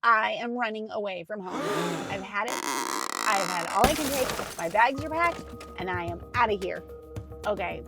I am running away from home. I've had it. I've had all I can take. My bags are packed and I am out of here. Okay,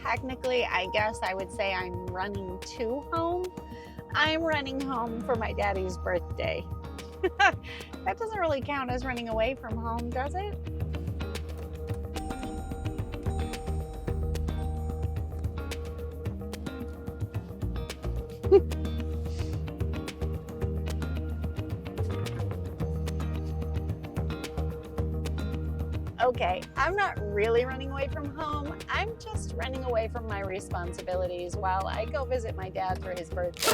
technically, I guess I would say I'm running to home. I'm running home for my daddy's birthday. That doesn't really count as running away from home, does it? Okay, I'm not really running away from home. I'm just running away from my responsibilities while I go visit my dad for his birthday.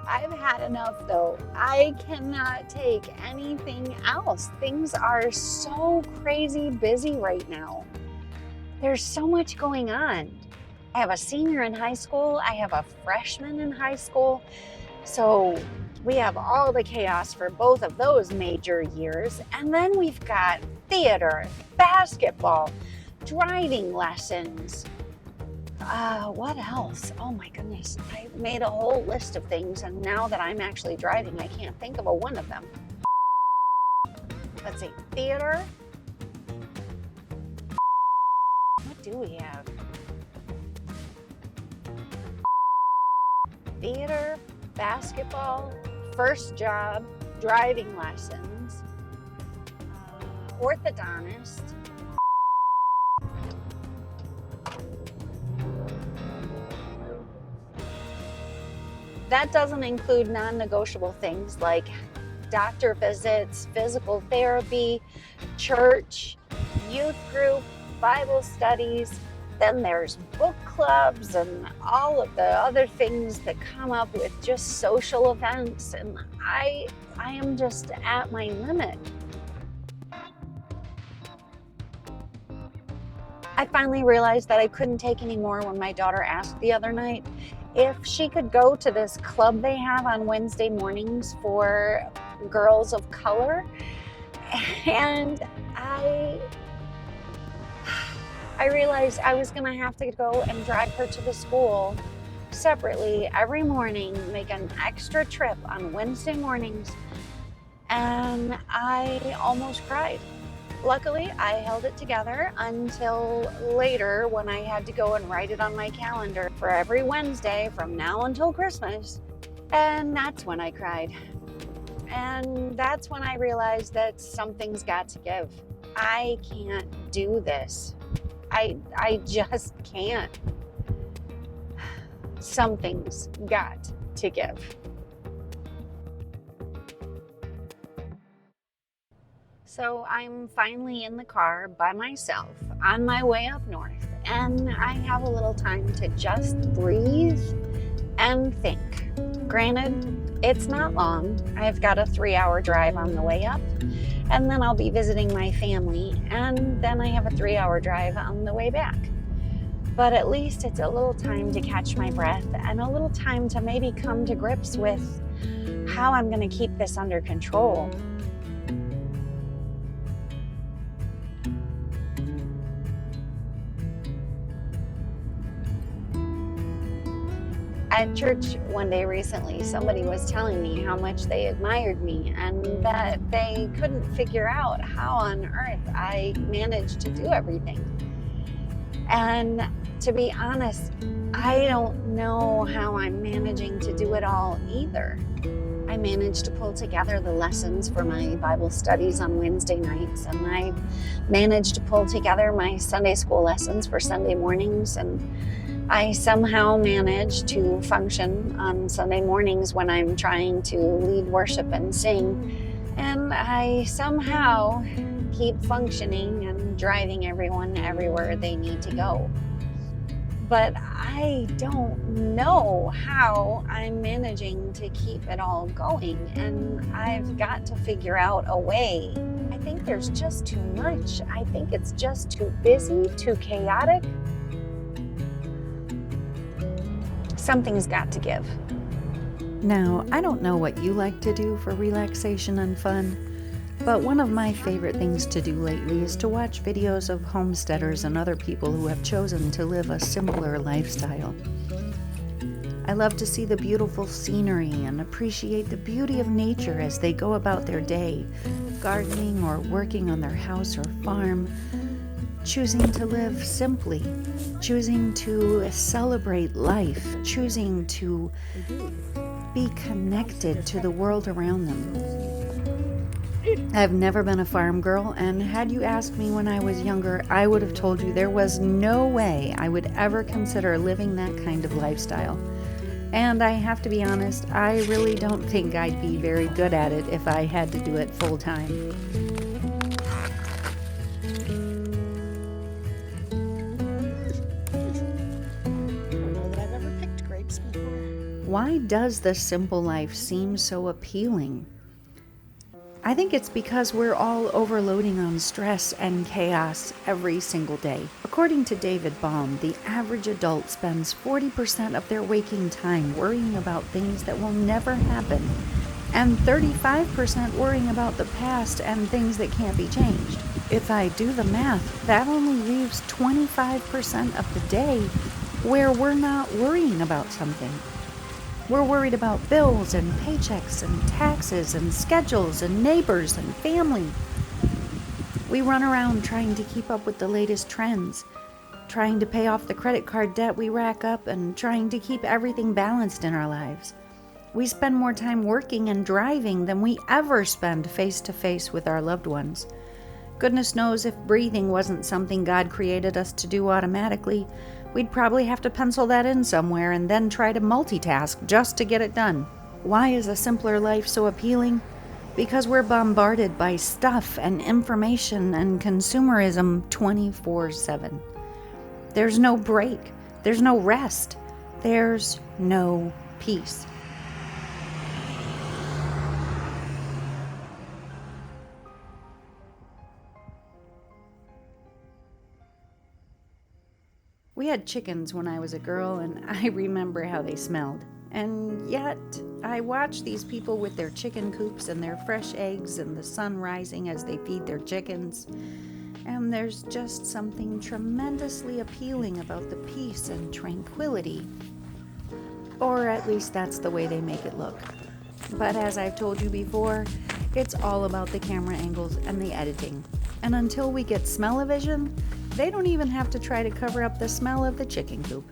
I've had enough though. I cannot take anything else. Things are so crazy busy right now. There's so much going on. I have a senior in high school. I have a freshman in high school. So we have all the chaos for both of those major years. And then we've got theater, basketball, driving lessons. What else? Oh my goodness. I made a whole list of things. And now that I'm actually driving, I can't think of one of them. Let's see. Theater. What do we have? Theater, basketball, first job, driving lessons, orthodontist. That doesn't include non-negotiable things like doctor visits, physical therapy, church, youth group, Bible studies. Then there's book clubs and all of the other things that come up with just social events. And I am just at my limit. I finally realized that I couldn't take any more when my daughter asked the other night if she could go to this club they have on Wednesday mornings for girls of color. And I realized I was gonna have to go and drive her to the school separately every morning, make an extra trip on Wednesday mornings, and I almost cried. Luckily, I held it together until later when I had to go and write it on my calendar for every Wednesday from now until Christmas, and that's when I cried. And that's when I realized that something's got to give. I can't do this. I just can't. Something's got to give. So I'm finally in the car by myself on my way up north, and I have a little time to just breathe and think. Granted, it's not long. I've got a 3-hour drive on the way up, and then I'll be visiting my family, and then I have a 3-hour drive on the way back. But at least it's a little time to catch my breath and a little time to maybe come to grips with how I'm going to keep this under control. At church one day recently, somebody was telling me how much they admired me and that they couldn't figure out how on earth I managed to do everything. And to be honest, I don't know how I'm managing to do it all either. I managed to pull together the lessons for my Bible studies on Wednesday nights, and I managed to pull together my Sunday school lessons for Sunday mornings, and I somehow manage to function on Sunday mornings when I'm trying to lead worship and sing. And I somehow keep functioning and driving everyone everywhere they need to go. But I don't know how I'm managing to keep it all going, and I've got to figure out a way. I think there's just too much. I think it's just too busy, too chaotic. Something's got to give. Now, I don't know what you like to do for relaxation and fun, but one of my favorite things to do lately is to watch videos of homesteaders and other people who have chosen to live a similar lifestyle. I love to see the beautiful scenery and appreciate the beauty of nature as they go about their day, gardening or working on their house or farm, choosing to live simply, choosing to celebrate life, choosing to be connected to the world around them. I've never been a farm girl, and had you asked me when I was younger, I would have told you there was no way I would ever consider living that kind of lifestyle. And I have to be honest, I really don't think I'd be very good at it if I had to do it full time. Why does the simple life seem so appealing? I think it's because we're all overloading on stress and chaos every single day. According to David Baum, the average adult spends 40% of their waking time worrying about things that will never happen, and 35% worrying about the past and things that can't be changed. If I do the math, that only leaves 25% of the day where we're not worrying about something. We're worried about bills and paychecks and taxes and schedules and neighbors and family. We run around trying to keep up with the latest trends, trying to pay off the credit card debt we rack up, and trying to keep everything balanced in our lives. We spend more time working and driving than we ever spend face to face with our loved ones. Goodness knows if breathing wasn't something God created us to do automatically, we'd probably have to pencil that in somewhere and then try to multitask just to get it done. Why is a simpler life so appealing? Because we're bombarded by stuff and information and consumerism 24/7. There's no break. There's no rest. There's no peace. We had chickens when I was a girl, and I remember how they smelled. And yet, I watch these people with their chicken coops and their fresh eggs and the sun rising as they feed their chickens. And there's just something tremendously appealing about the peace and tranquility. Or at least that's the way they make it look. But as I've told you before, it's all about the camera angles and the editing. And until we get smell-o-vision, they don't even have to try to cover up the smell of the chicken coop.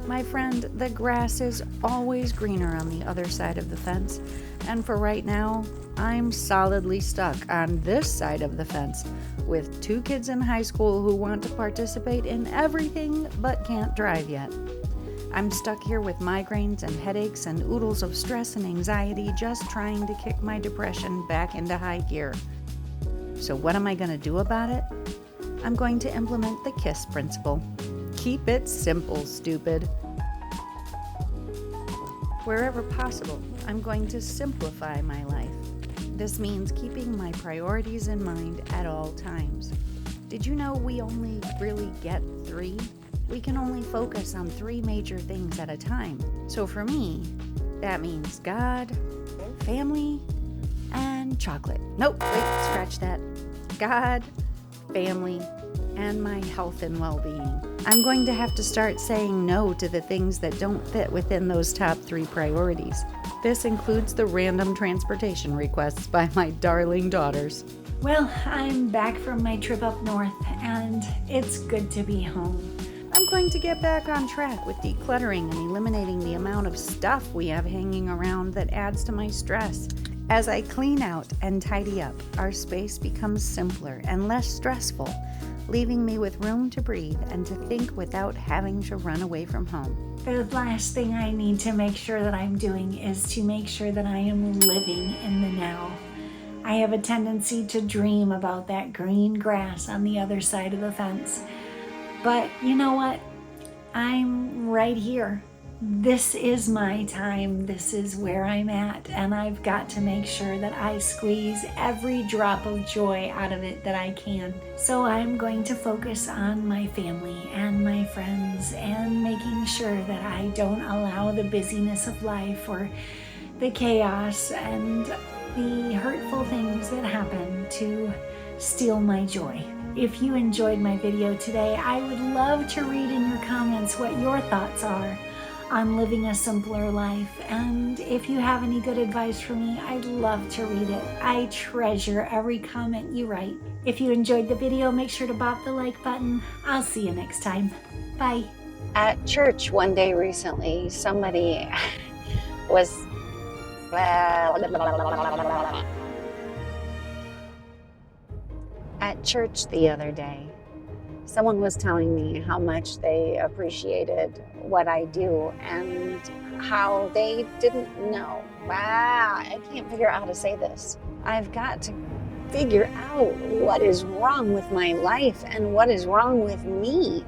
My friend, the grass is always greener on the other side of the fence, and for right now, I'm solidly stuck on this side of the fence with 2 kids in high school who want to participate in everything but can't drive yet. I'm stuck here with migraines and headaches and oodles of stress and anxiety, just trying to kick my depression back into high gear. So what am I going to do about it? I'm going to implement the KISS principle. Keep it simple, stupid. Wherever possible, I'm going to simplify my life. This means keeping my priorities in mind at all times. Did you know we only really get 3? We can only focus on 3 major things at a time. So for me, that means God, family, and chocolate. Nope, wait, scratch that. God, family, and my health and well-being. I'm going to have to start saying no to the things that don't fit within those top 3 priorities. This includes the random transportation requests by my darling daughters. Well, I'm back from my trip up north, and it's good to be home. I'm going to get back on track with decluttering and eliminating the amount of stuff we have hanging around that adds to my stress. As I clean out and tidy up, our space becomes simpler and less stressful, leaving me with room to breathe and to think without having to run away from home. The last thing I need to make sure that I'm doing is to make sure that I am living in the now. I have a tendency to dream about that green grass on the other side of the fence. But you know what? I'm right here. This is my time. This is where I'm at. And I've got to make sure that I squeeze every drop of joy out of it that I can. So I'm going to focus on my family and my friends and making sure that I don't allow the busyness of life or the chaos and the hurtful things that happen to steal my joy. If you enjoyed my video today, I would love to read in your comments what your thoughts are on living a simpler life. And if you have any good advice for me, I'd love to read it. I treasure every comment you write. If you enjoyed the video, make sure to bop the like button. I'll see you next time. Bye. At church one day recently, somebody was at church the other day. Someone was telling me how much they appreciated what I do and how they didn't know. Wow, I can't figure out how to say this. I've got to figure out what is wrong with my life and what is wrong with me.